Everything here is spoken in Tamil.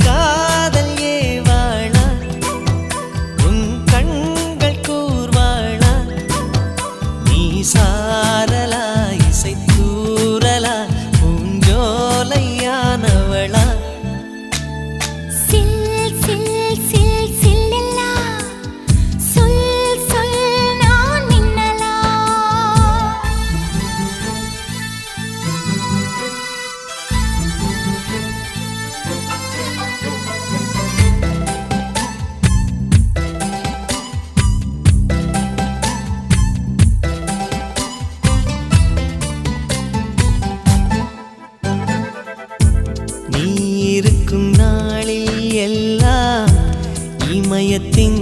காதல் ஏவாளா உன் கண்கள் கூர்வாளா நீ சாரலா இசை தூரலா பூஞ்சோலையானவளா இருக்கும் நாளில் எல்லாம் இமயத்தின்